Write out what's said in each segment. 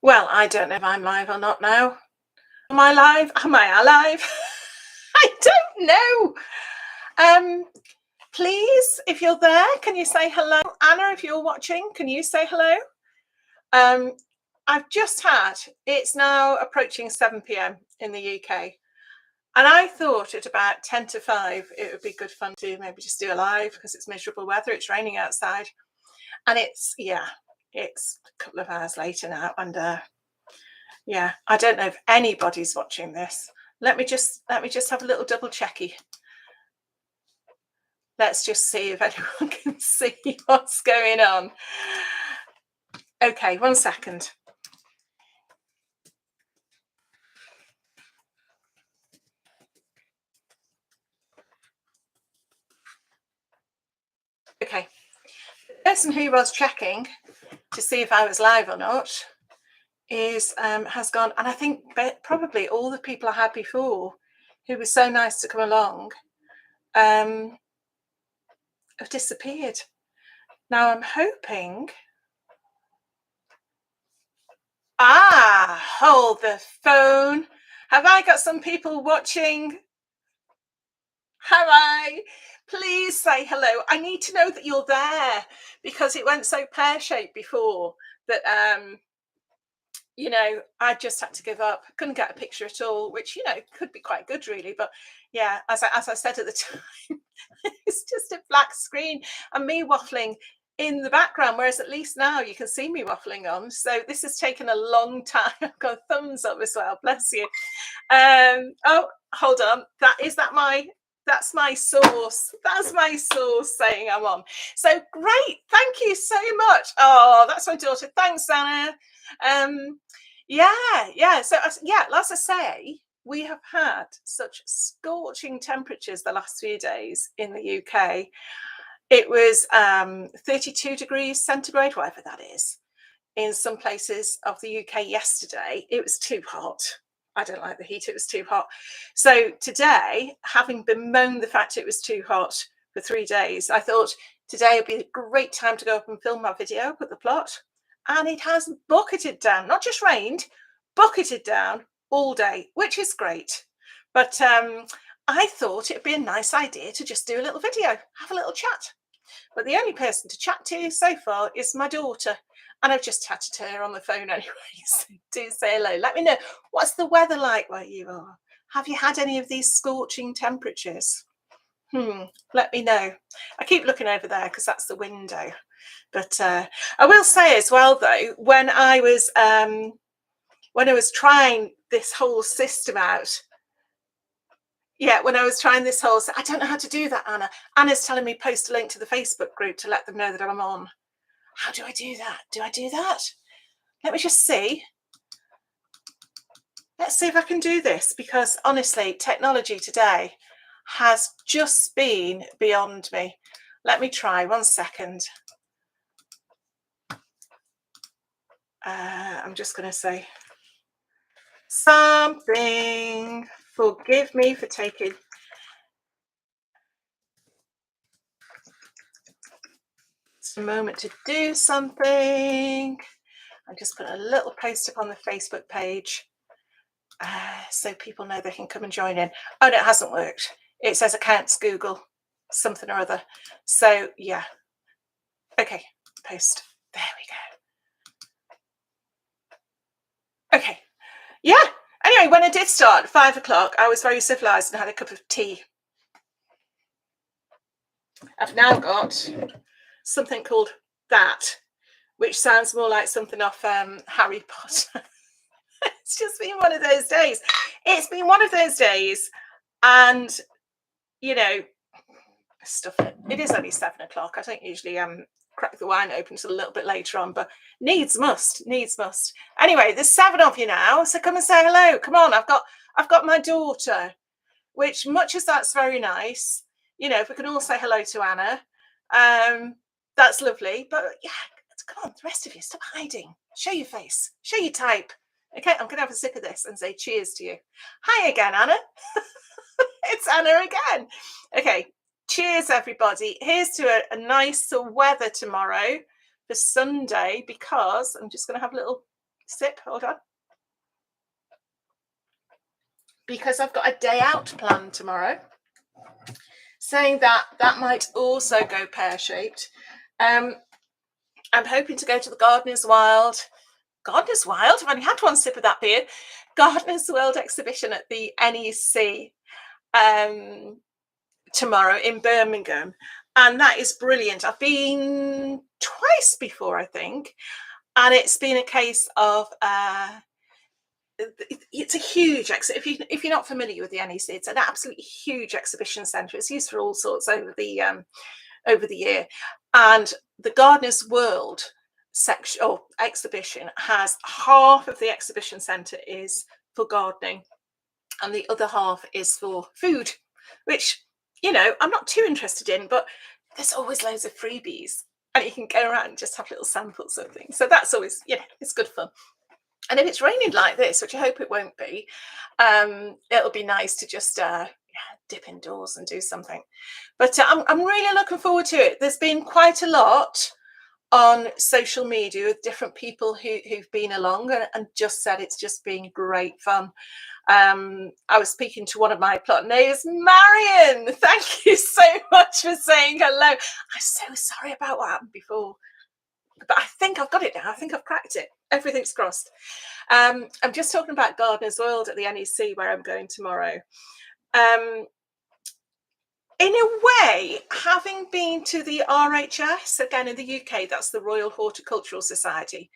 Well, I don't know if I'm live or not now. Am I live? Am I alive? I don't know. Please, if you're there, can you say hello? Anna, if you're watching, can you say hello? I've just had, it's now approaching 7 p.m. in the UK. And I thought at about 10 to 5, it would be good fun to maybe just do a live because it's miserable weather. It's raining outside. And it's a couple of hours later now. And yeah, I don't know if anybody's watching this. Let me just have a little double checky. Let's just see if anyone can see what's going on. Okay, 1 second. Okay, the person who was checking to see if I was live or not is has gone, and I think probably all the people I had before who were so nice to come along have disappeared. Now I'm hoping. Hold the phone. Have I got some people watching? Have I? Please say hello. I need to know that you're there because it went so pear-shaped before that I just had to give up. Couldn't get a picture at all, which could be quite good really, but yeah, as I said at the time, it's just a black screen and me waffling in the background, whereas at least now you can see me waffling on. So this has taken a long time. I've got a thumbs up as well, bless you. Oh, hold on, that's my source. That's my source saying I'm on. So great, thank you so much. Oh, that's my daughter. Thanks, Anna. Yeah. So yeah, as I say, we have had such scorching temperatures the last few days in the UK. It was 32 degrees centigrade, whatever that is, in some places of the UK yesterday. It was too hot. I don't like the heat. It was too hot. So today, having bemoaned the fact it was too hot for 3 days, I thought today would be a great time to go up and film my video, put the plot. And it has bucketed down, not just rained, bucketed down all day, which is great. But I thought it'd be a nice idea to just do a little video, have a little chat. But the only person to chat to so far is my daughter. And I've just chatted to her on the phone anyway. So do say hello. Let me know, what's the weather like where you are? Have you had any of these scorching temperatures? Let me know. I keep looking over there because that's the window. But I will say as well, though, when I was trying this whole system out, when I was trying this whole, I don't know how to do that, Anna. Anna's telling me post a link to the Facebook group to let them know that I'm on. How do I do that? Do I do that? Let me just see. Let's see if I can do this, because honestly, technology today has just been beyond me. Let me try 1 second. I'm just going to say something. Forgive me for taking a moment to do something. I'm just putting a little post up on the Facebook page so people know they can come and join in. Oh, no, it hasn't worked. It says accounts Google something or other. So yeah. Okay, post. There we go. Okay. Yeah. Anyway, when I did start at 5 o'clock, I was very civilized and had a cup of tea. I've now got something called that, which sounds more like something off Harry Potter. It's just been one of those days. It's been one of those days, and stuff. It is only 7 o'clock. I don't usually crack the wine open until a little bit later on, but needs must. Anyway, there's 7 of you now, so come and say hello. Come on, I've got my daughter, which, much as that's very nice, if we can all say hello to Anna, that's lovely. But yeah, come on, the rest of you, stop hiding. Show your face. Show your type. Okay, I'm gonna have a sip of this and say cheers to you. Hi again, Anna. It's Anna again. Okay. Cheers, everybody. Here's to a nice weather tomorrow for Sunday, because I'm just going to have a little Sip, hold on. Because I've got a day out planned tomorrow. Saying that might also go pear-shaped. I'm hoping to go to the Gardener's Wild. Gardener's Wild? I've only had one sip of that beer. Gardener's World exhibition at the NEC tomorrow in Birmingham. And that is brilliant. I've been twice before, I think. And it's been a case of it's a huge if you're not familiar with the NEC, it's an absolutely huge exhibition centre. It's used for all sorts over the year, and the Gardener's World section or exhibition has half of the exhibition centre is for gardening, and the other half is for food, which I'm not too interested in, but there's always loads of freebies, and you can go around and just have little samples of things. So that's always it's good fun. And if it's raining like this, which I hope it won't be, it'll be nice to just dip indoors and do something. But I'm really looking forward to it. There's been quite a lot on social media with different people who've been along and just said it's just been great fun. I was speaking to one of my plot neighbours, Marion. Thank you so much for saying hello. I'm so sorry about what happened before, but I think I've got it now. I think I've cracked it. Everything's crossed. I'm just talking about Gardener's World at the NEC where I'm going tomorrow. In a way, having been to the RHS, again in the UK, that's the Royal Horticultural Society,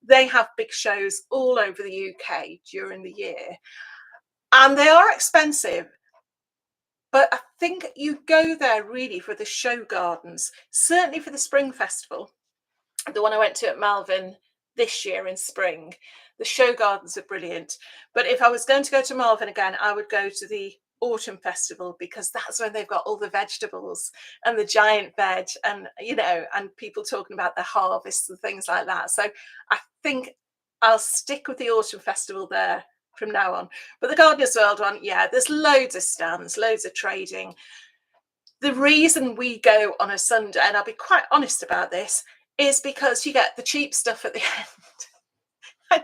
they have big shows all over the UK during the year. And they are expensive, but I think you go there really for the show gardens, certainly for the Spring Festival, the one I went to at Malvern this year in spring. The show gardens are brilliant. But if I was going to go to Malvern again, I would go to the Autumn Festival, because that's when they've got all the vegetables and the giant veg and and people talking about their harvests and things like that. So I think I'll stick with the Autumn Festival there from now on. But the Gardener's World one, there's loads of stands, loads of trading. The reason we go on a Sunday, and I'll be quite honest about this, is because you get the cheap stuff at the end.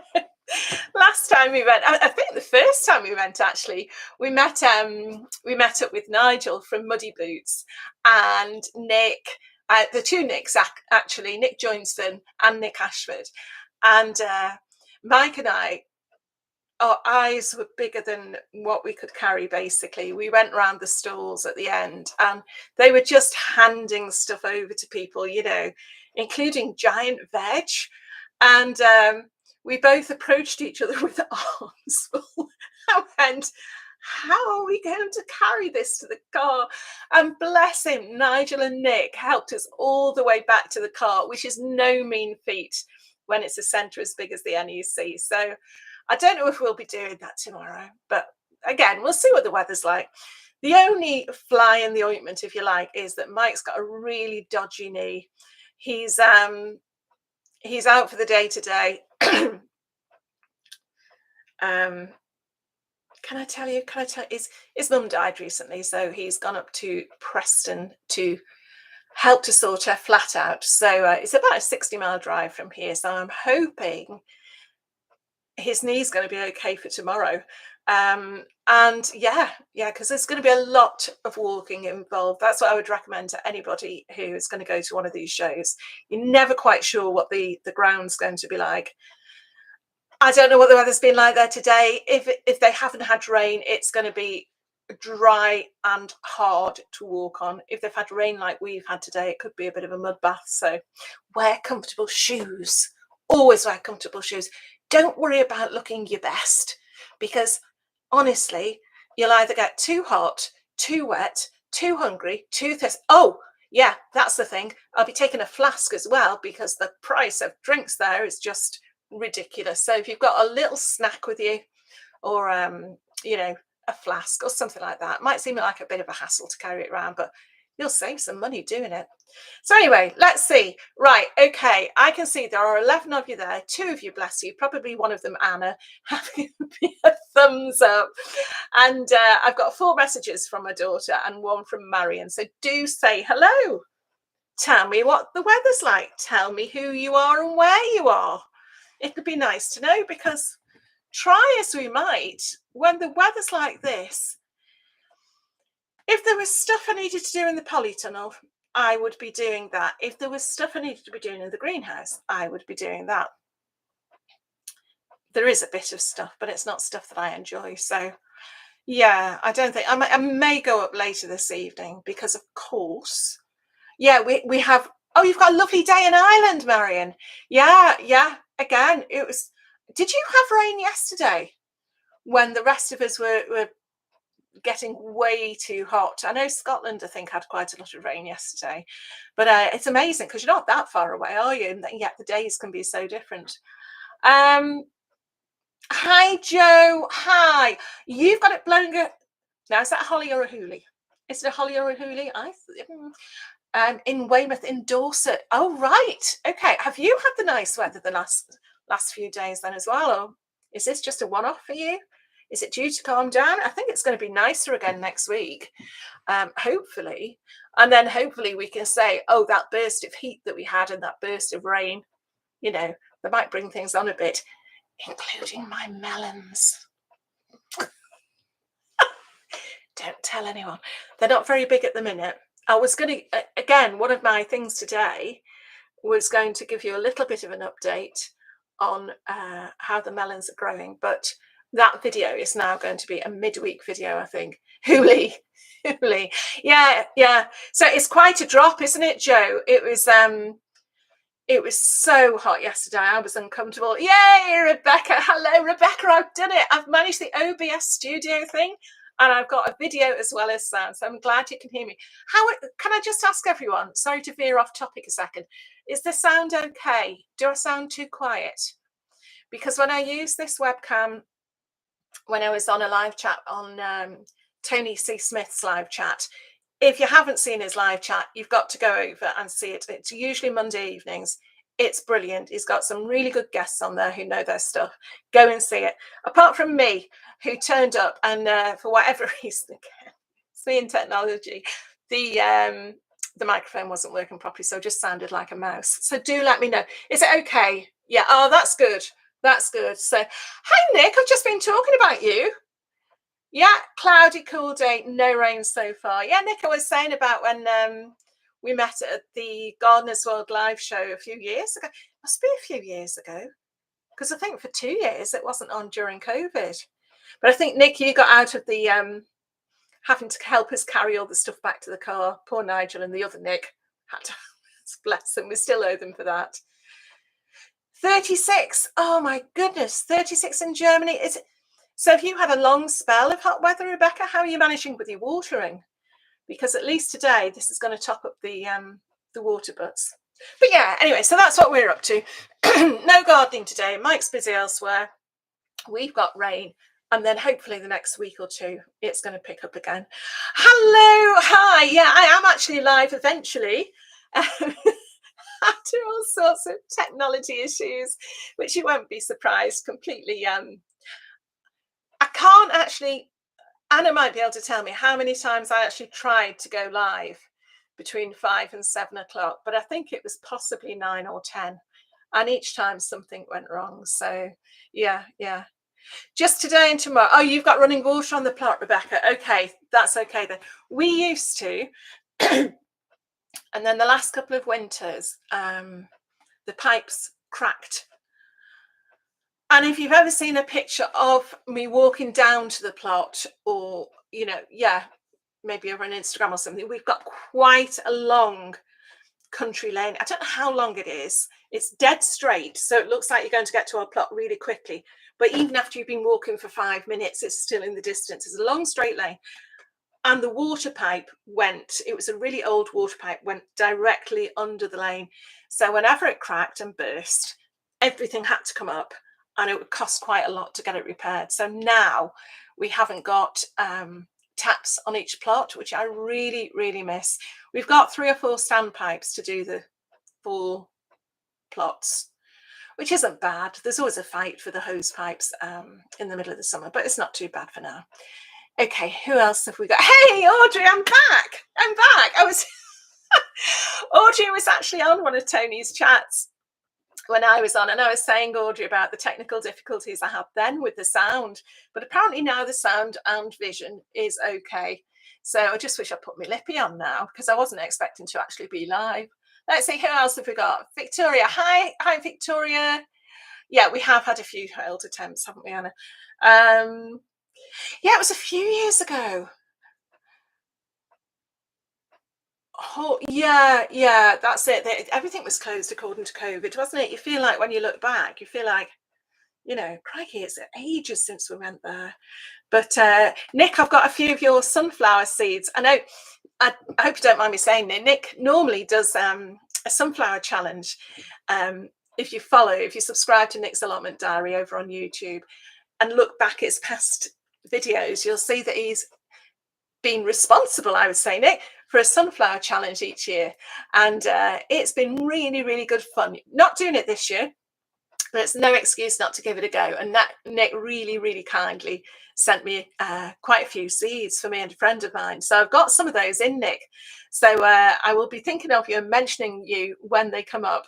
Last time we went, I think the first time we went, actually, we met up with Nigel from Muddy Boots and Nick, the two Nicks actually, Nick Joinston and Nick Ashford, and Mike and I. Our eyes were bigger than what we could carry, basically. We went around the stalls at the end and they were just handing stuff over to people, including giant veg. And we both approached each other with arms full and how are we going to carry this to the car? And bless him, Nigel and Nick helped us all the way back to the car, which is no mean feat when it's a centre as big as the NEC. So I don't know if we'll be doing that tomorrow, but again, we'll see what the weather's like. The only fly in the ointment, if you like, is that Mike's got a really dodgy knee. He's out for the day today. Can I tell you, his mum died recently, so he's gone up to Preston to help to sort her flat out. So it's about a 60-mile drive from here. So I'm hoping his knee's going to be okay for tomorrow. And because there's going to be a lot of walking involved. That's what I would recommend to anybody who is going to go to one of these shows. You're never quite sure what the ground's going to be like. I don't know what the weather's been like there today. If they haven't had rain, it's going to be dry and hard to walk on. If they've had rain like we've had today, it could be a bit of a mud bath. So wear comfortable shoes. Always wear comfortable shoes. Don't worry about looking your best, because honestly, you'll either get too hot, too wet, too hungry, too thirsty. Oh, yeah, that's the thing. I'll be taking a flask as well, because the price of drinks there is just ridiculous. So if you've got a little snack with you, or a flask or something like that, it might seem like a bit of a hassle to carry it around, but you'll save some money doing it. So anyway, let's see. Right, okay, I can see there are 11 of you there. 2 of you, bless you, probably one of them, Anna, having a thumbs up. And I've got 4 messages from my daughter and 1 from Marion. So do say hello. Tell me what the weather's like. Tell me who you are and where you are. it'd be nice to know, because try as we might, when the weather's like this, if there was stuff I needed to do in the polytunnel, I would be doing that. If there was stuff I needed to be doing in the greenhouse, I would be doing that. There is a bit of stuff, but it's not stuff that I enjoy. So yeah, I don't think I may go up later this evening, because of course, yeah, we have. Oh, you've got a lovely day in Ireland, Marion. Yeah. Again, it was. Did you have rain yesterday when the rest of us were getting way too hot? I know Scotland, I think, had quite a lot of rain yesterday, but it's amazing because you're not that far away, are you? And yet the days can be so different. Hi, Joe. Hi. You've got it blowing. Now, is that a holly or a hoolie? Is it a holly or a hoolie? In Weymouth, in Dorset. Oh, right. Okay. Have you had the nice weather the last few days then as well? Or is this just a one-off for you? Is it due to calm down? I think it's going to be nicer again next week, hopefully. And then hopefully we can say, oh, that burst of heat that we had and that burst of rain, you know, they might bring things on a bit, including my melons. Don't tell anyone. They're not very big at the minute. I was going to, again, one of my things today was going to give you a little bit of an update on how the melons are growing, but that video is now going to be a midweek video, I think. Hoolie. Yeah. So it's quite a drop, isn't it, Joe? It was so hot yesterday. I was uncomfortable. Yay, Rebecca. Hello, Rebecca. I've done it. I've managed the OBS studio thing, and I've got a video as well as sound. So I'm glad you can hear me. Can I just ask everyone, sorry to veer off topic a second, is the sound okay? Do I sound too quiet? Because when I use this webcam, when I was on a live chat on Tony C. Smith's live chat, if you haven't seen his live chat, you've got to go over and see it. It's usually Monday evenings. It's brilliant. He's got some really good guests on there who know their stuff. Go and see it. Apart from me, who turned up and for whatever reason, it's me and technology, the microphone wasn't working properly, so it just sounded like a mouse. So do let me know. Is it okay? Yeah. Oh, that's good. That's good. So, hi, Nick. I've just been talking about you. Yeah, cloudy, cool day, no rain so far. Yeah, Nick, I was saying about when we met at the Gardeners World live show a few years ago. Must be a few years ago, because I think for 2 years it wasn't on during COVID. But I think, Nick, you got out of the having to help us carry all the stuff back to the car. Poor Nigel and the other Nick had to, bless them, we still owe them for that. 36. Oh my goodness, 36 in Germany. So have you had a long spell of hot weather, Rebecca? How are you managing with your watering? Because at least today, this is going to top up the water butts. But yeah, anyway, so that's what we're up to. No gardening today. Mike's busy elsewhere. We've got rain. And then hopefully the next week or two, it's going to pick up again. Hello. Hi. Yeah, I am actually live eventually. After all sorts of technology issues, which you won't be surprised, completely I can't actually, Anna might be able to tell me how many times I actually tried to go live between 5 and 7 o'clock, but I think it was possibly 9 or 10, and each time something went wrong. So yeah, just today and tomorrow. Oh, you've got running water on the plot, Rebecca. Okay, that's okay then. We used to and then the last couple of winters, the pipes cracked. And if you've ever seen a picture of me walking down to the plot, or, you know, yeah, maybe over on Instagram or something, we've got quite a long country lane. I don't know how long it is. It's dead straight, so it looks like you're going to get to our plot really quickly. But even after you've been walking for 5 minutes, it's still in the distance. It's a long straight lane. And the water pipe went, it was a really old water pipe, went directly under the lane. So whenever it cracked and burst, everything had to come up, and it would cost quite a lot to get it repaired. So now we haven't got taps on each plot, which I really, really miss. We've got 3 or 4 standpipes to do the 4 plots, which isn't bad. There's always a fight for the hose pipes in the middle of the summer, but it's not too bad for now. Okay, who else have we got? Hey, Audrey, I'm back. I was Audrey was actually on one of Tony's chats when I was on, and I was saying, Audrey, about the technical difficulties I had then with the sound, but apparently now the sound and vision is okay. So I just wish I put my lippy on now, because I wasn't expecting to actually be live. Let's see, who else have we got? Victoria. Hi, Victoria. Yeah, we have had a few failed attempts, haven't we, Anna? Yeah, it was a few years ago. Oh, yeah, that's it. Everything was closed according to COVID, wasn't it? You feel like when you look back, you feel like, crikey, it's ages since we went there. But Nick, I've got a few of your sunflower seeds. I know, I hope you don't mind me saying that Nick normally does a sunflower challenge. If you subscribe to Nick's Allotment Diary over on YouTube and look back at his past videos, you'll see that he's been responsible, I would say, Nick, for a sunflower challenge each year. And it's been really, really good fun. Not doing it this year, but it's no excuse not to give it a go. And that Nick really, really kindly sent me quite a few seeds for me and a friend of mine. So I've got some of those in, Nick. So I will be thinking of you and mentioning you when they come up.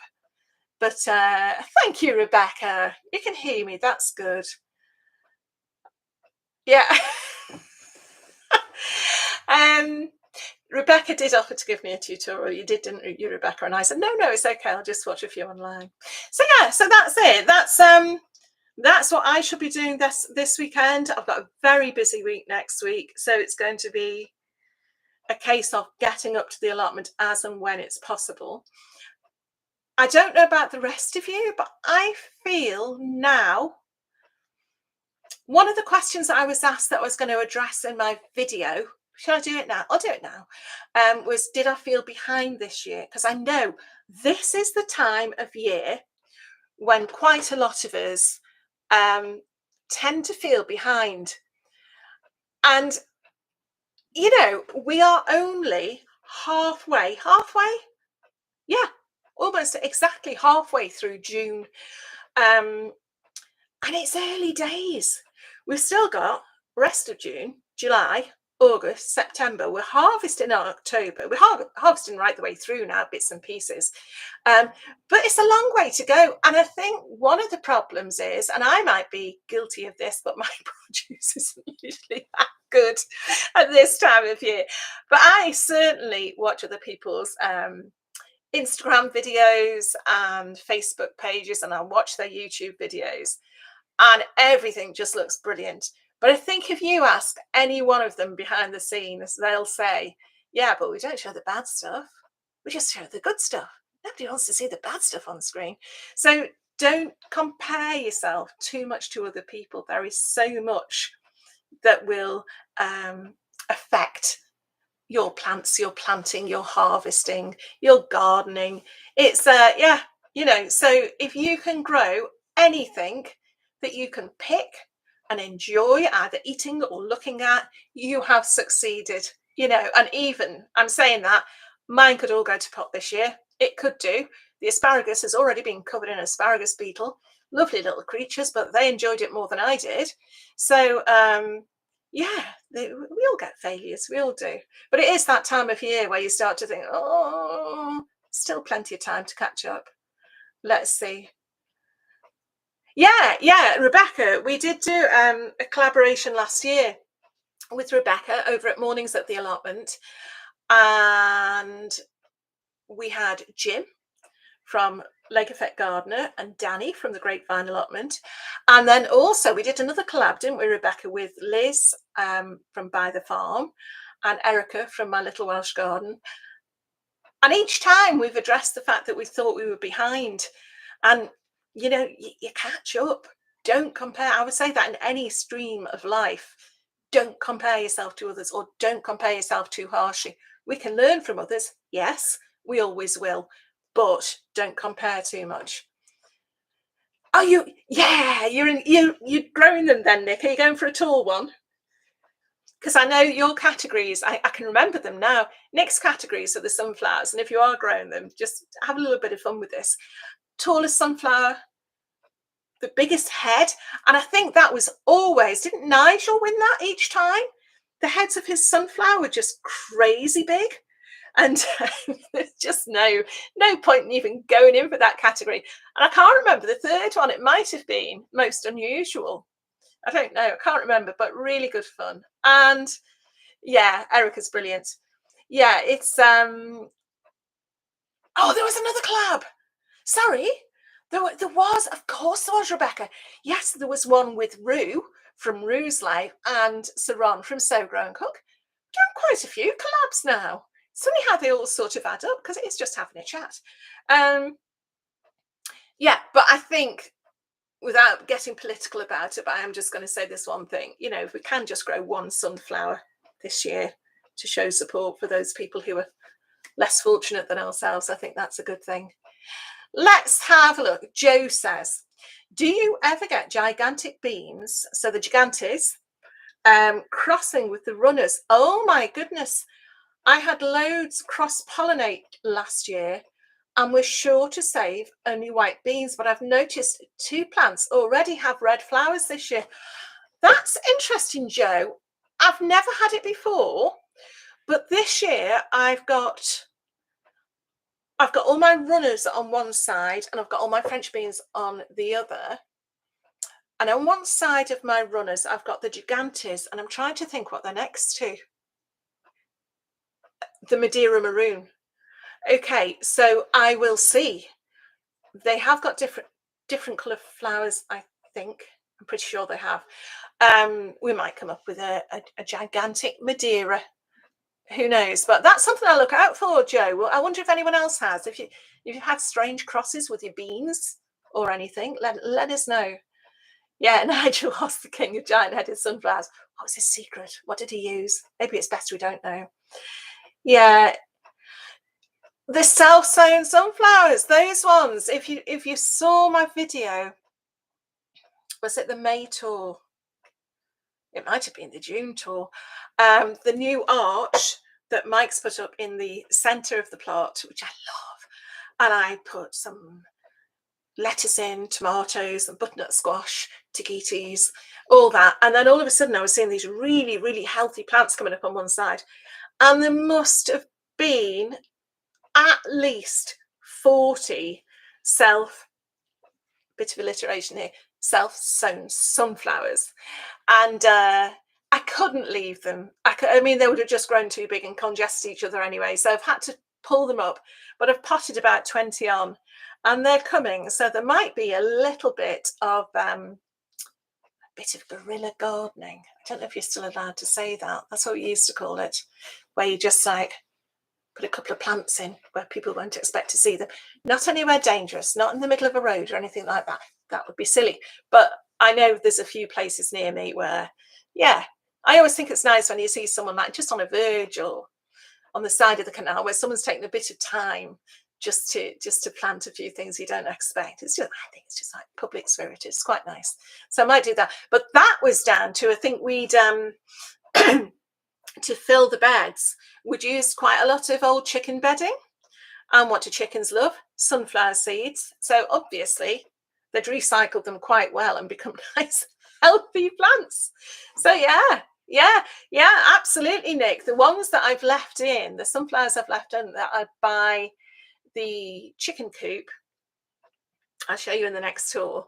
But thank you, Rebecca. You can hear me. That's good. Yeah. Rebecca did offer to give me a tutorial. You did, didn't you, Rebecca? And I said, no, it's okay. I'll just watch a few online. So yeah, so that's it. That's what I should be doing this weekend. I've got a very busy week next week, so it's going to be a case of getting up to the allotment as and when it's possible. I don't know about the rest of you, but I feel now, one of the questions that I was asked that I was going to address in my video, shall I do it now? I'll do it now. Was, did I feel behind this year? Because I know this is the time of year when quite a lot of us tend to feel behind. And, we are only halfway, yeah, almost exactly halfway through June. And it's early days. We've still got rest of June, July, August, September. We're harvesting in October. We're harvesting right the way through now, bits and pieces. But it's a long way to go. And I think one of the problems is, and I might be guilty of this, but my produce isn't usually that good at this time of year. But I certainly watch other people's Instagram videos and Facebook pages, and I watch their YouTube videos, and everything just looks brilliant. But I think if you ask any one of them behind the scenes, they'll say, yeah, but we don't show the bad stuff. We just show the good stuff. Nobody wants to see the bad stuff on screen. So don't compare yourself too much to other people. There is so much that will affect your plants, your planting, your harvesting, your gardening. It's so if you can grow anything that you can pick and enjoy, either eating or looking at, you have succeeded. And even, I'm saying that, mine could all go to pot this year. It could do. The asparagus has already been covered in asparagus beetle. Lovely little creatures, but they enjoyed it more than I did. So yeah, we all get failures, we all do. But it is that time of year where you start to think, oh, still plenty of time to catch up. Let's see. Yeah, Rebecca, we did do a collaboration last year with Rebecca over at Mornings at the Allotment. And we had Jim from Lake Effect Gardener and Danny from the Grapevine Allotment. And then also we did another collab, didn't we, Rebecca, with Liz from By the Farm and Erica from My Little Welsh Garden. And each time we've addressed the fact that we thought we were behind. And, you catch up. Don't compare. I would say that in any stream of life. Don't compare yourself to others, or don't compare yourself too harshly. We can learn from others. Yes, we always will. But don't compare too much. Are you? Yeah, you're growing them then, Nick. Are you going for a tall one? Because I know your categories, I can remember them now. Nick's categories are the sunflowers, and if you are growing them, just have a little bit of fun with this. Tallest sunflower, the biggest head, and I think that was always, didn't Nigel win that each time? The heads of his sunflower were just crazy big. And there's just no point in even going in for that category. And I can't remember the third one. It might have been most unusual. I don't know. I can't remember, but really good fun. And yeah, Erica's brilliant. Yeah, it's oh, there was another collab. Sorry. There was, of course there was, Rebecca. Yes, there was one with Rue from Rue's Life and Saron from So Grow and Cook. Doing quite a few collabs now. It's funny how they all sort of add up, because it is just having a chat. Yeah, but I think, without getting political about it, but I am just going to say this one thing. You know, if we can just grow one sunflower this year to show support for those people who are less fortunate than ourselves, I think that's a good thing. Let's have a look. Joe says, do you ever get gigantic beans, so the gigantes, crossing with the runners? Oh my goodness. I had loads cross-pollinate last year and was sure to save only white beans, but I've noticed 2 plants already have red flowers this year. That's interesting, Joe. I've never had it before, but this year I've got all my runners on one side and I've got all my French beans on the other. And on one side of my runners, I've got the gigantes, and I'm trying to think what they're next to. The Madeira Maroon. Okay, so I will see. They have got different colour flowers, I think. I'm pretty sure they have. We might come up with a gigantic Madeira. Who knows? But that's something I look out for, Joe. Well, I wonder if anyone else has. If you've had strange crosses with your beans or anything, let us know. Yeah, Nigel was the king of giant-headed sunflowers. What was his secret? What did he use? Maybe it's best we don't know. Yeah, the self-sown sunflowers, those ones. If you saw my video, was it the May tour? It might have been the June tour. The new arch that Mike's put up in the centre of the plot, which I love, and I put some lettuce in, tomatoes and butternut squash, tahitis, all that. And then all of a sudden I was seeing these really, really healthy plants coming up on one side. And there must have been at least 40 bit of alliteration here, self-sown sunflowers. And I couldn't leave them. I mean, they would have just grown too big and congested each other anyway. So I've had to pull them up, but I've potted about 20 on. And they're coming, so there might be a little bit of guerrilla gardening. I don't know if you're still allowed to say that. That's what we used to call it, where you just like put a couple of plants in where people won't expect to see them. Not anywhere dangerous, not in the middle of a road or anything like that. That would be silly. But I know there's a few places near me where, yeah, I always think it's nice when you see someone like just on a verge or on the side of the canal where someone's taken a bit of time just to plant a few things you don't expect. It's just, I think it's just like public spirit. It's quite nice. So I might do that. But that was down to, I think we'd to fill the beds, we'd used quite a lot of old chicken bedding. And what do chickens love? Sunflower seeds. So obviously they'd recycled them quite well and become nice, healthy plants. So yeah, absolutely, Nick. The ones that I've left in, the sunflowers I've left in that I buy the chicken coop, I'll show you in the next tour,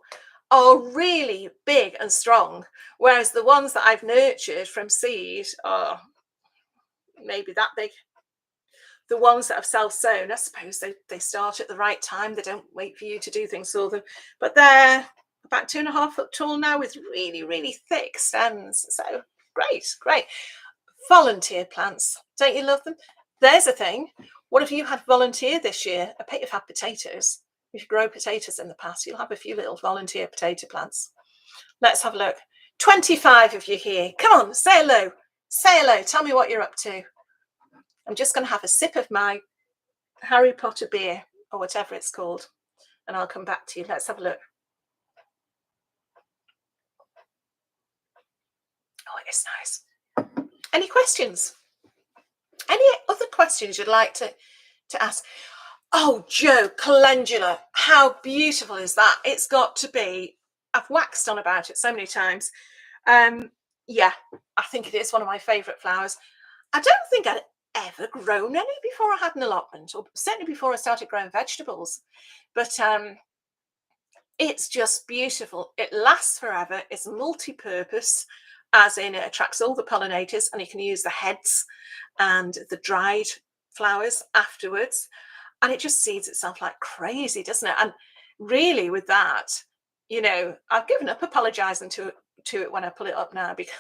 are really big and strong, whereas the ones that I've nurtured from seed are maybe that big. The ones that have self-sown, I suppose they start at the right time. They don't wait for you to do things for them, but they're about 2.5 foot tall now with really, really thick stems. So great. Volunteer plants, don't you love them? There's a thing. What if you had volunteer this year? I bet you've had potatoes. If you grow potatoes in the past, you'll have a few little volunteer potato plants. Let's have a look. 25 of you here. Come on, say hello. Say hello. Tell me what you're up to. I'm just going to have a sip of my Harry Potter beer or whatever it's called, and I'll come back to you. Let's have a look. Oh, it is nice. Any questions? Any other questions you'd like to ask? Oh, Joe, calendula. How beautiful is that? It's got to be. I've waxed on about it so many times. Yeah, I think it is one of my favourite flowers. I don't think ever grown any before I had an allotment, or certainly before I started growing vegetables. But it's just beautiful. It lasts forever. It's multi-purpose, as in it attracts all the pollinators, and you can use the heads and the dried flowers afterwards. And it just seeds itself like crazy, doesn't it? And really with that, you know, I've given up apologizing to it when I pull it up now, because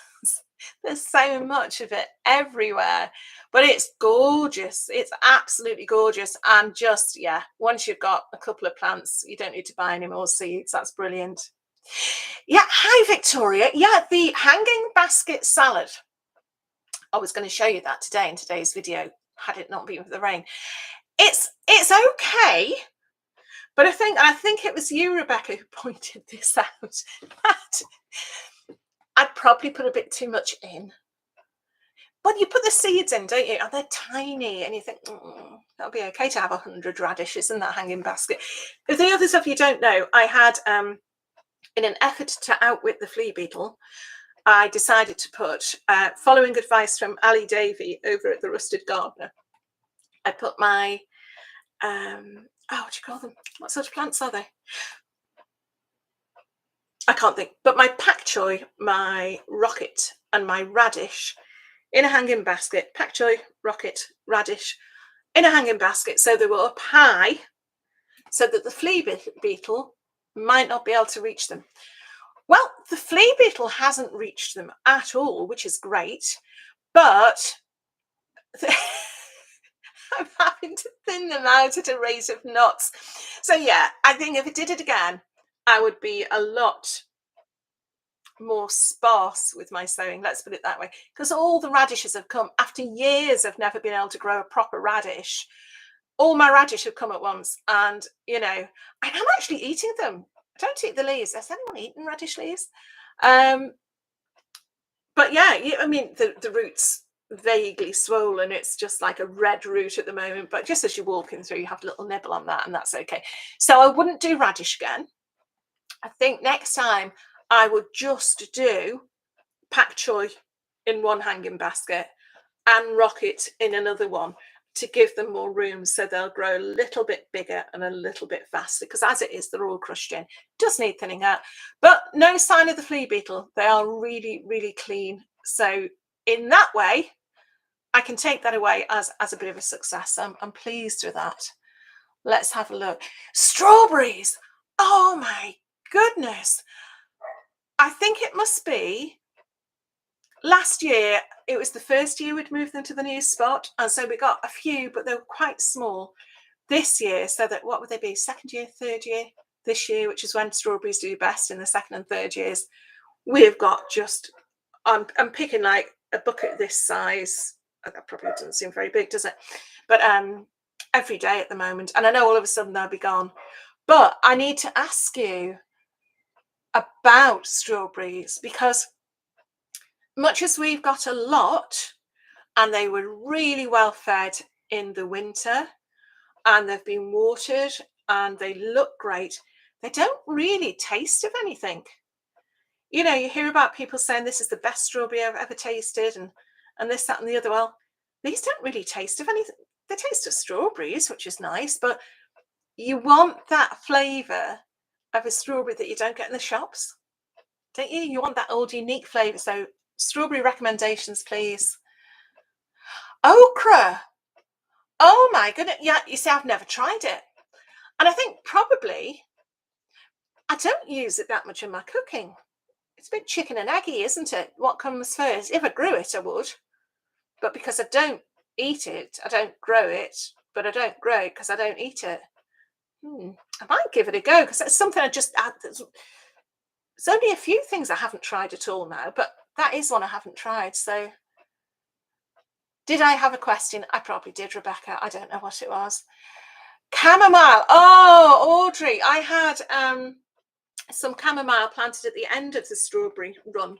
there's so much of it everywhere. But it's gorgeous. It's absolutely gorgeous. And just, yeah, once you've got a couple of plants, you don't need to buy any more seeds. That's brilliant. Yeah, hi Victoria. Yeah, the hanging basket salad. I was going to show you that today in today's video, had it not been for the rain. It's okay, but I think it was you, Rebecca, who pointed this out, that I'd probably put a bit too much in. But you put the seeds in, don't you? And they're tiny, and you think, that'll be okay to have 100 radishes in that hanging basket. If the other stuff you don't know, I had, in an effort to outwit the flea beetle, I decided to put, following advice from Ali Davey over at the Rusted Gardener, I put my, what do you call them? What sort of plants are they? I can't think, but my pak choi, my rocket, and my radish in a hanging basket. Pak choi, rocket, radish in a hanging basket, so they were up high, so that the flea beetle might not be able to reach them. Well, the flea beetle hasn't reached them at all, which is great, but I'm having to thin them out at a rate of knots. So yeah, I think if I did it again, I would be a lot more sparse with my sowing, let's put it that way, because all the radishes have come after years of never being able to grow a proper radish. All my radish have come at once, and you know, I am actually eating them. I don't eat the leaves. Has anyone eaten radish leaves? But yeah, I mean, the roots vaguely swollen. It's just like a red root at the moment, but just as you're walking through, you have a little nibble on that, and that's okay. So I wouldn't do radish again. I think next time I would just do pak choi in one hanging basket and rocket in another one, to give them more room, so they'll grow a little bit bigger and a little bit faster, because as it is, they're all crushed in. Does need thinning out, but no sign of the flea beetle. They are really, really clean. So in that way, I can take that away as a bit of a success. I'm pleased with that. Let's have a look. Strawberries. Oh my goodness. I think it must be last year. It was the first year we'd moved them to the new spot, and so we got a few, but they were quite small. This year, so that, what would they be, second year, third year? This year, which is when strawberries do best, in the second and third years, we've got just, I'm picking like a bucket this size. That probably doesn't seem very big, does it? But every day at the moment, and I know all of a sudden they'll be gone. But I need to ask you about strawberries, because much as we've got a lot, and they were really well fed in the winter, and they've been watered, and they look great, they don't really taste of anything. You know, you hear about people saying this is the best strawberry I've ever tasted, and this, that, and the other. Well, these don't really taste of anything. They taste of strawberries, which is nice, but you want that flavour of a strawberry that you don't get in the shops, don't you? You want that old unique flavour. So strawberry recommendations, please. Okra. Oh my goodness. Yeah, you see, I've never tried it. And I think probably I don't use it that much in my cooking. It's a bit chicken and eggy, isn't it? What comes first? If I grew it, I would. But because I don't eat it, I don't grow it. But I don't grow it because I don't eat it. I might give it a go, because that's something I just... There's only a few things I haven't tried at all now, but that is one I haven't tried. So did I have a question? I probably did, Rebecca. I don't know what it was. Chamomile. Oh, Audrey, I had some chamomile planted at the end of the strawberry run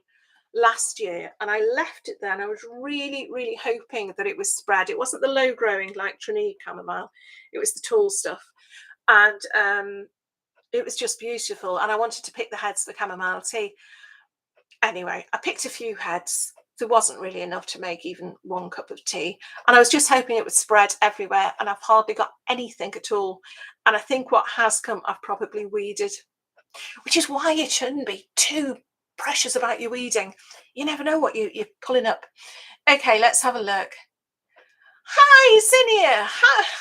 last year, and I left it there, and I was really, really hoping that it was spread. It wasn't the low growing like Trinidad chamomile, it was the tall stuff, and it was just beautiful, and I wanted to pick the heads for chamomile tea. Anyway, I picked a few heads, there wasn't really enough to make even 1 cup of tea. And I was just hoping it would spread everywhere, and I've hardly got anything at all. And I think what has come, I've probably weeded, which is why you shouldn't be too precious about your weeding. You never know what you're pulling up. Okay, let's have a look. Hi, Zinnia.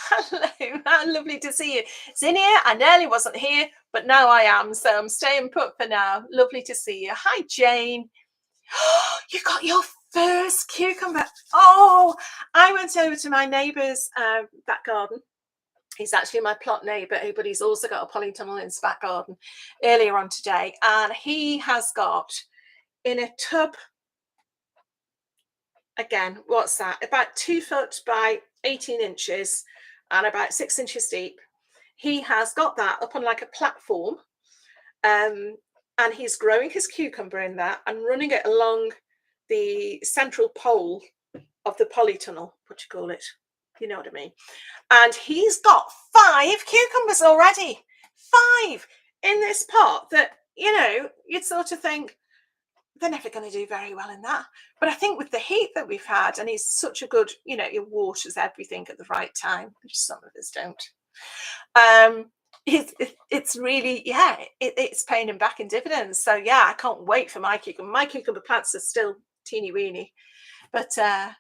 Hello. How lovely to see you. Zinnia, I nearly wasn't here, but now I am, so I'm staying put for now. Lovely to see you. Hi, Jane. You got your first cucumber. Oh, I went over to my neighbour's back garden. He's actually my plot neighbour, but he's also got a polytunnel in his back garden earlier on today. And he has got in a tub, again, what's that? About 2 foot by 18 inches and about 6 inches deep. He has got that up on like a platform. And he's growing his cucumber in that and running it along the central pole of the polytunnel, what do you call it? You know what I mean? And he's got 5 cucumbers already. 5 in this pot that, you know, you'd sort of think they're never going to do very well in that. But I think with the heat that we've had, and he's such a good, you know, he waters everything at the right time, which some of us don't. It's really, yeah, it's paying him back in dividends. So yeah, I can't wait for my cucumber. My cucumber plants are still teeny weeny. But hi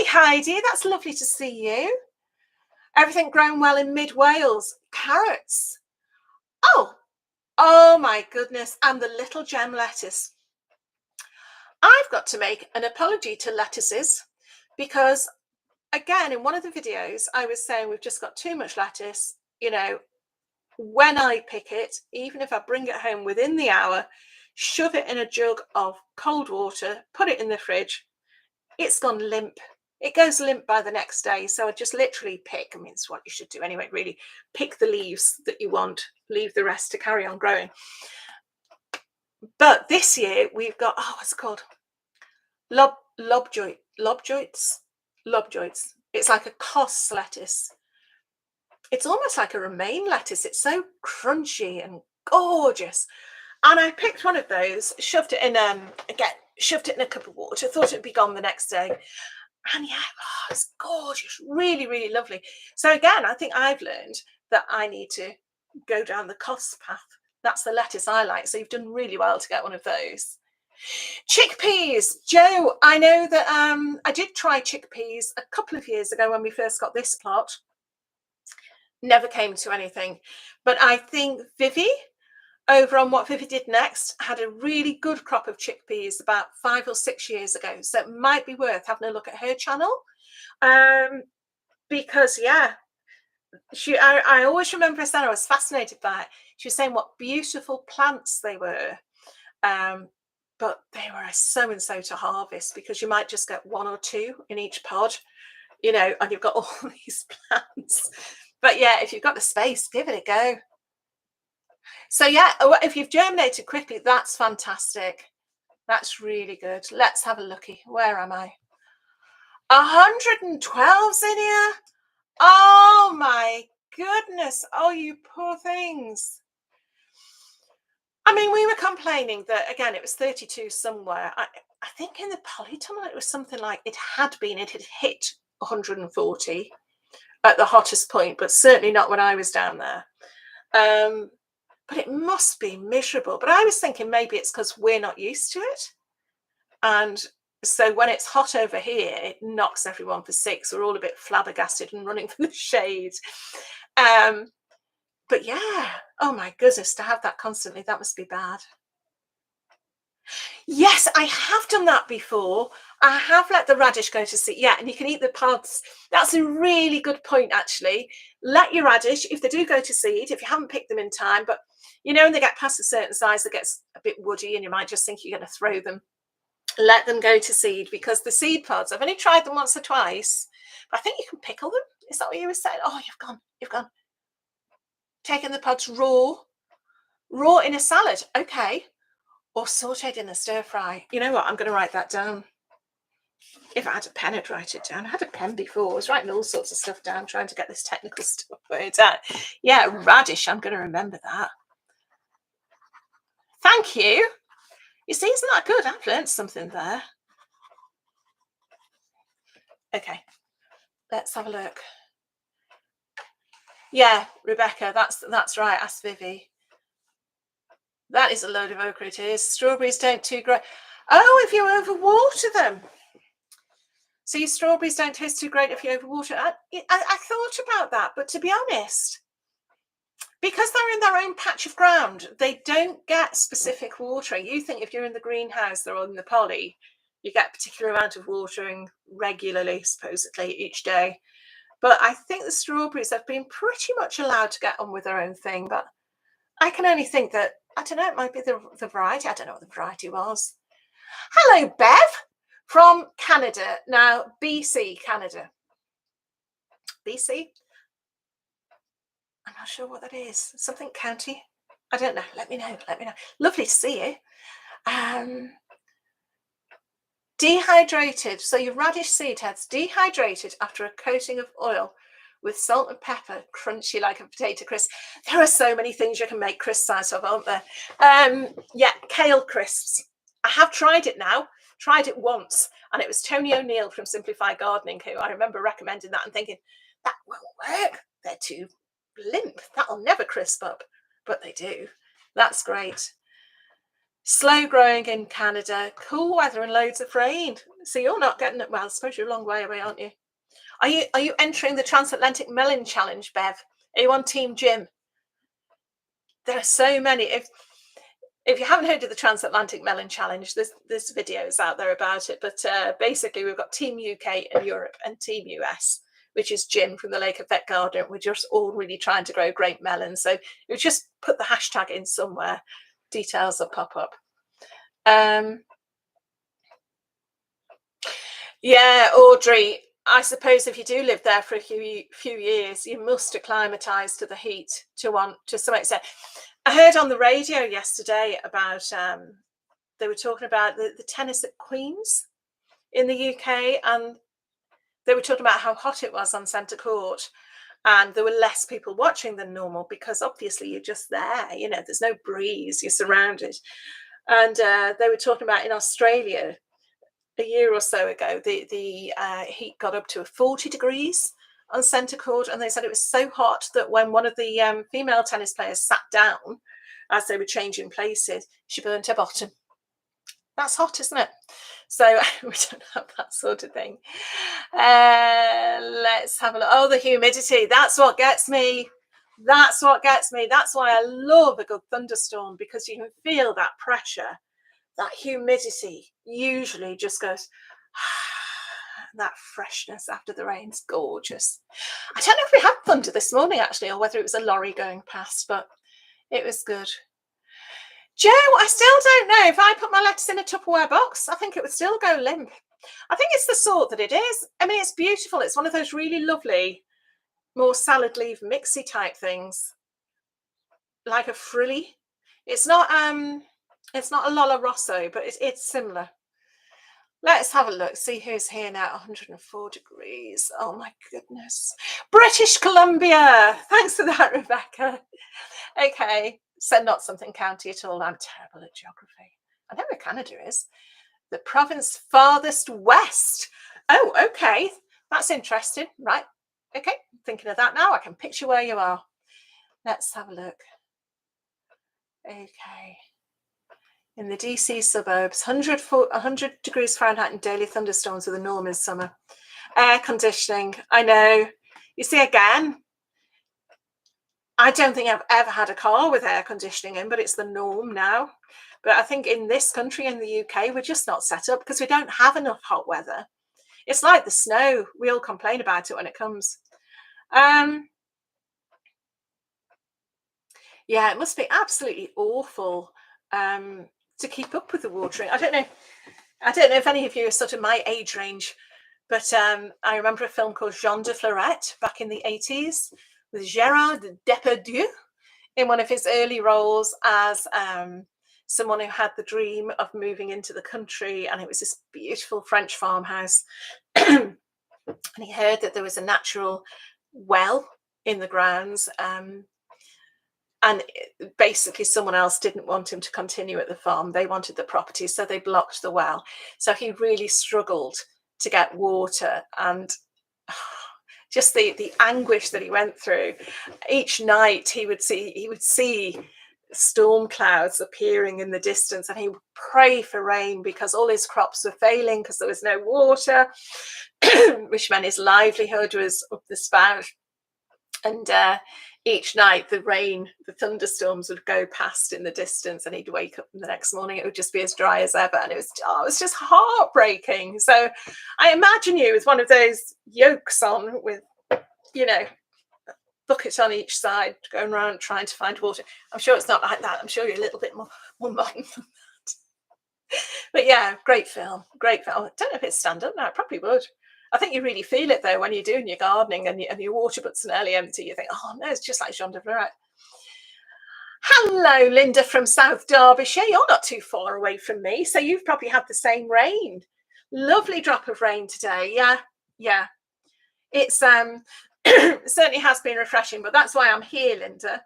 Heidi, that's lovely to see you. Everything grown well in mid Wales. Carrots. Oh my goodness. And the little gem lettuce. I've got to make an apology to lettuces because, again, in one of the videos I was saying we've just got too much lettuce. You know, when I pick it, even if I bring it home within the hour, shove it in a jug of cold water, put it in the fridge, it's gone limp. It goes limp by the next day. So I just literally pick, I mean, it's what you should do anyway, really. Pick the leaves that you want, leave the rest to carry on growing. But this year we've got, what's it called? Lobjoits. It's like a cos lettuce. It's almost like a romaine lettuce. It's so crunchy and gorgeous. And I picked one of those, shoved it in a cup of water, thought it'd be gone the next day. And yeah, it's gorgeous, really, really lovely. So again, I think I've learned that I need to go down the cos path. That's the lettuce I like. So you've done really well to get one of those. Chickpeas. Joe, I know that I did try chickpeas a couple of years ago when we first got this plot. Never came to anything. But I think Vivi, over on What Vivi Did Next, had a really good crop of chickpeas about 5 or 6 years ago. So it might be worth having a look at her channel. Because, yeah, I always remember her saying, I was fascinated by it. She was saying what beautiful plants they were. But they were so-and-so to harvest because you might just get 1 or 2 in each pod, you know, and you've got all these plants. But yeah, if you've got the space, give it a go. So yeah, if you've germinated quickly, that's fantastic. That's really good. Let's have a looky. Where am I? 112's in here. Oh my goodness. Oh, you poor things. I mean, we were complaining that, again, it was 32 somewhere. I think in the polytunnel, it was something like it had hit 140 at the hottest point, but certainly not when I was down there. But it must be miserable. But I was thinking maybe it's because we're not used to it. And so when it's hot over here, it knocks everyone for 6. We're all a bit flabbergasted and running for the shade. But yeah, oh my goodness, to have that constantly, that must be bad. Yes, I have done that before. I have let the radish go to seed. Yeah, and you can eat the pods. That's a really good point, actually. Let your radish, if they do go to seed, if you haven't picked them in time, but you know, when they get past a certain size, it gets a bit woody and you might just think you're going to throw them. Let them go to seed because the seed pods, I've only tried them once or twice, but I think you can pickle them. Is that what you were saying? Oh, you've gone. Taking the pods raw in a salad, okay, or sauteed in a stir fry. You know what? I'm going to write that down. If I had a pen, I'd write it down. I had a pen before. I was writing all sorts of stuff down, trying to get this technical stuff worked out. Yeah, radish. I'm going to remember that. Thank you. You see, isn't that good? I've learned something there. Okay, let's have a look. Yeah, Rebecca, that's right. Ask Vivi. That is a load of ochre. It is. Strawberries don't too great. Oh, if you overwater them. So your strawberries don't taste too great if you overwater. I thought about that, but to be honest, because they're in their own patch of ground, they don't get specific watering. You think if you're in the greenhouse, they're on the poly, you get a particular amount of watering regularly, supposedly, each day. But I think the strawberries have been pretty much allowed to get on with their own thing. But I can only think that, I don't know, it might be the variety. I don't know what the variety was. Hello, Bev from Canada. Now, BC, Canada. BC? I'm not sure what that is. Something county? I don't know. Let me know. Let me know. Lovely to see you. Dehydrated. So your radish seed heads dehydrated after a coating of oil with salt and pepper, crunchy like a potato crisp. There are so many things you can make crisps out of, aren't there? Yeah, kale crisps. I have tried it now. Tried it once, and it was Tony O'Neill from Simplify Gardening who I remember recommending that and thinking, that won't work. They're too limp. That'll never crisp up. But they do. That's great. Slow growing in Canada, cool weather and loads of rain. So you're not getting it. Well, I suppose you're a long way away, aren't you? Are you entering the Transatlantic Melon Challenge, Bev? Are you on Team Jim? There are so many. If you haven't heard of the Transatlantic Melon Challenge, there's videos out there about it. But basically, we've got Team UK and Europe and Team US, which is Jim from the Lake Effect Garden. We're just all really trying to grow great melons. So you just put the hashtag in somewhere. Details will pop up. Yeah, Audrey, I suppose if you do live there for a few years, you must acclimatise to the heat to some extent. I heard on the radio yesterday about they were talking about the tennis at Queen's in the UK, and they were talking about how hot it was on centre court. And there were less people watching than normal because obviously you're just there, you know, there's no breeze, you're surrounded. And they were talking about in Australia a year or so ago, the heat got up to 40 degrees on centre court. And they said it was so hot that when one of the female tennis players sat down as they were changing places, she burnt her bottom. That's hot, isn't it? So we don't have that sort of thing. Let's have a look. Oh, the humidity. That's what gets me. That's what gets me. That's why I love a good thunderstorm, because you can feel that pressure. That humidity usually just goes, that freshness after the rain's gorgeous. I don't know if we had thunder this morning, actually, or whether it was a lorry going past, but it was good. Joe, I still don't know. If I put my lettuce in a Tupperware box, I think it would still go limp. I think it's the sort that it is. I mean, it's beautiful. It's one of those really lovely, more salad leaf mixy type things, like a frilly. It's not a Lola Rosso, but it's similar. Let's have a look. See who's here now. 104 degrees. Oh my goodness. British Columbia. Thanks for that, Rebecca. Okay. So not something county at all. I'm terrible at geography. I know where Canada is. The province farthest west. Oh, okay. That's interesting. Right. Okay. Thinking of that now. I can picture where you are. Let's have a look. Okay. In the DC suburbs, 100 degrees Fahrenheit and daily thunderstorms are the norm in summer. Air conditioning. I know. You see, again, I don't think I've ever had a car with air conditioning in, but it's the norm now. But I think in this country, in the UK, we're just not set up because we don't have enough hot weather. It's like the snow. We all complain about it when it comes. Yeah, it must be absolutely awful to keep up with the watering. I don't know if any of you are sort of my age range, but I remember a film called Jean de Florette back in the 80s with Gérard Depardieu in one of his early roles as someone who had the dream of moving into the country, and it was this beautiful French farmhouse. And he heard that there was a natural well in the grounds, and basically someone else didn't want him to continue at the farm. They wanted the property, so they blocked the well. So he really struggled to get water, and just the anguish that he went through. Each night he would see storm clouds appearing in the distance, and he would pray for rain because all his crops were failing because there was no water, which meant his livelihood was up the spout. And each night the thunderstorms would go past in the distance, and he'd wake up the next morning, it would just be as dry as ever, and it was just heartbreaking. So I imagine you with one of those yokes on, with, you know, bucket on each side, going around trying to find water. I'm sure it's not like that. I'm sure you're a little bit more modern than that. But yeah, great film. I don't know if it's stand up now. It probably would. I think you really feel it though when you're doing your gardening and your water but's nearly empty. You think, oh no, it's just like Jean de Verret. Hello, Linda from South Derbyshire. You're not too far away from me, so you've probably had the same rain. Lovely drop of rain today. Yeah. It's it certainly has been refreshing, but that's why I'm here, Linda,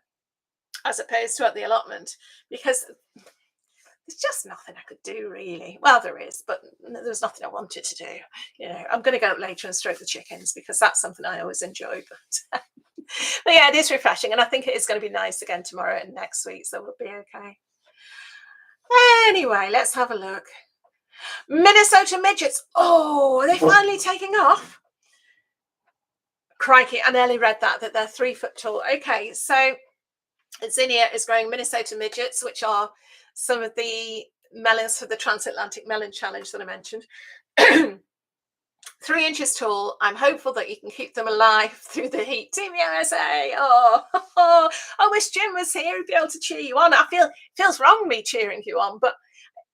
as opposed to at the allotment, because there's just nothing I could do really. Well, there is, but there's nothing I wanted to do. You know, I'm going to go up later and stroke the chickens because that's something I always enjoy. But yeah, it is refreshing, and I think it is going to be nice again tomorrow and next week, so we'll be okay. Anyway, let's have a look. Minnesota midgets. Oh, are they finally taking off? Crikey, and Ellie read that they're 3 foot tall. Okay, so Zinnia is growing Minnesota midgets, which are some of the melons for the Transatlantic Melon Challenge that I mentioned. 3 inches tall. I'm hopeful that you can keep them alive through the heat. Team USA. Oh, I wish Jim was here. He'd be able to cheer you on. It feels wrong me cheering you on, but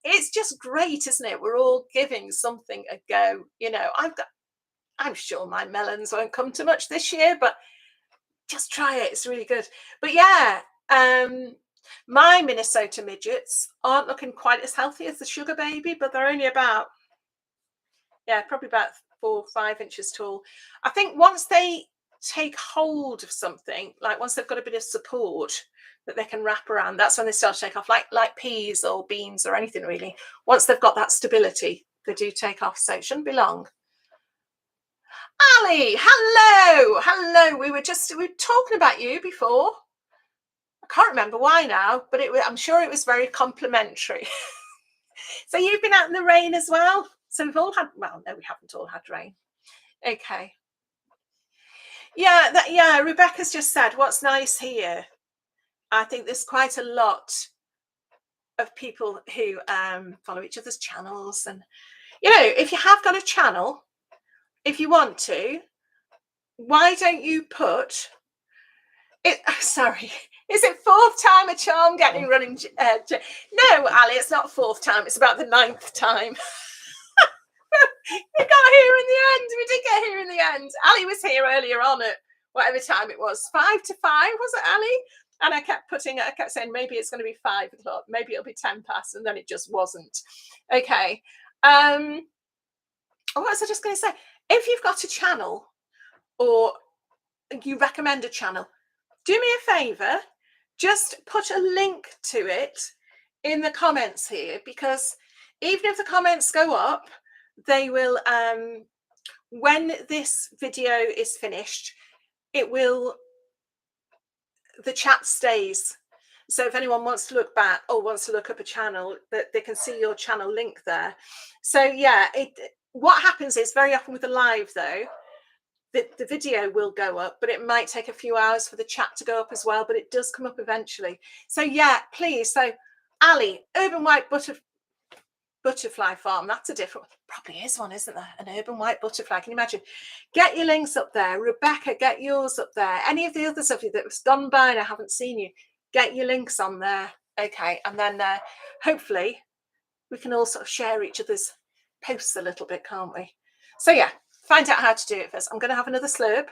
it's just great, isn't it? We're all giving something a go. You know, I'm sure my melons won't come to much this year, but just try it. It's really good. But yeah, my Minnesota midgets aren't looking quite as healthy as the sugar baby, but they're only about, probably about 4 or 5 inches tall. I think once they take hold of something, like once they've got a bit of support that they can wrap around, that's when they start to take off, like peas or beans or anything really. Once they've got that stability, they do take off, so it shouldn't be long. Ali, hello. We were talking about you before. I can't remember why now, but I'm sure it was very complimentary. So you've been out in the rain as well. So we've all had, well, no, we haven't all had rain. Okay. Yeah, Rebecca's just said, what's nice here, I think there's quite a lot of people who follow each other's channels, and you know, if you have got a channel, if you want to, why don't you put it? Sorry, is it 4th time a charm getting running? No, Ali, it's not 4th time. It's about the 9th time. We got here in the end. We did get here in the end. Ali was here earlier on at whatever time it was, 5 to 5, was it, Ali? And I kept saying maybe it's going to be 5 o'clock, maybe it'll be 10 past, and then it just wasn't. Okay. What was I just going to say? If you've got a channel or you recommend a channel, do me a favor, just put a link to it in the comments here, because even if the comments go up, they will, when this video is finished, the chat stays. So if anyone wants to look back or wants to look up a channel, that they can see your channel link there. So yeah, what happens is very often with the live though, the video will go up, but it might take a few hours for the chat to go up as well, but it does come up eventually. So yeah, please. So Ali, Urban White Butterfly Farm, that's a different, probably is one, isn't there? An Urban White Butterfly. Can you imagine? Get your links up there. Rebecca, get yours up there. Any of the others of you that was gone by and I haven't seen you, get your links on there. Okay, and then hopefully we can all sort of share each other's posts a little bit, can't we? So yeah, find out how to do it first. I'm going to have another slurp.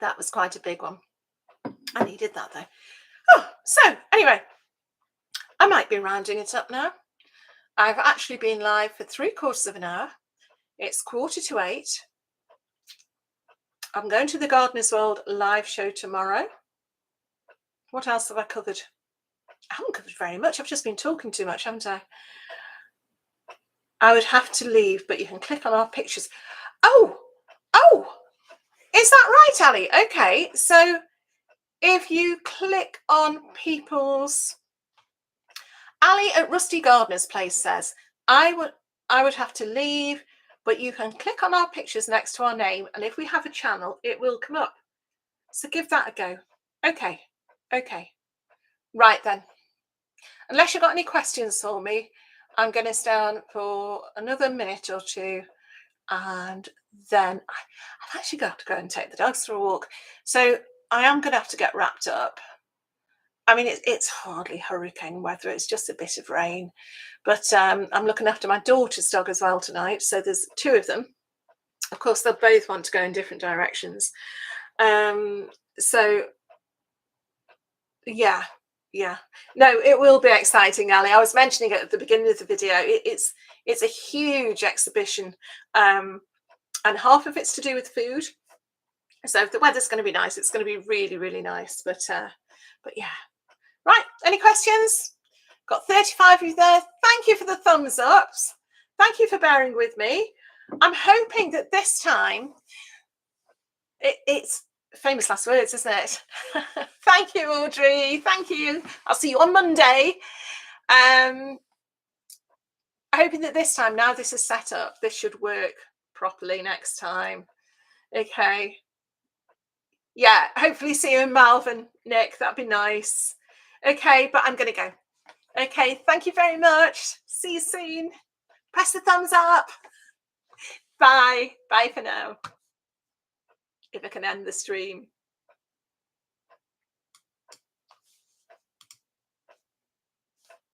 That was quite a big one. I needed that though. Oh, so anyway, I might be rounding it up now. I've actually been live for 3/4 of an hour. It's 7:45. I'm going to the Gardener's World live show tomorrow. What else have I covered? I haven't covered very much. I've just been talking too much, haven't I? I would have to leave, but you can click on our pictures. Oh, is that right, Ali? Okay, so if you click on people's, Ali at Rusty Gardener's Place says, I would have to leave, but you can click on our pictures next to our name, and if we have a channel, it will come up. So give that a go. Okay. Right then. Unless you've got any questions for me, I'm going to stay on for another minute or two, and then I've actually got to go and take the dogs for a walk. So I am going to have to get wrapped up. I mean, it's hardly hurricane weather. It's just a bit of rain. But I'm looking after my daughter's dog as well tonight. So there's 2 of them. Of course, they'll both want to go in different directions. So, yeah. No, it will be exciting, Ali. I was mentioning it at the beginning of the video. It's a huge exhibition. And half of it's to do with food. So if the weather's going to be nice, it's going to be really, really nice. But yeah. Right, any questions? Got 35 of you there. Thank you for the thumbs ups. Thank you for bearing with me. I'm hoping that this time, it's famous last words, isn't it? Thank you, Audrey. Thank you. I'll see you on Monday. I'm hoping that this time, now this is set up, this should work properly next time. Okay. Yeah, hopefully see you in Malvern, Nick. That'd be nice. Okay, but I'm going to go. Okay, thank you very much. See you soon. Press the thumbs up. Bye. Bye for now. If I can end the stream.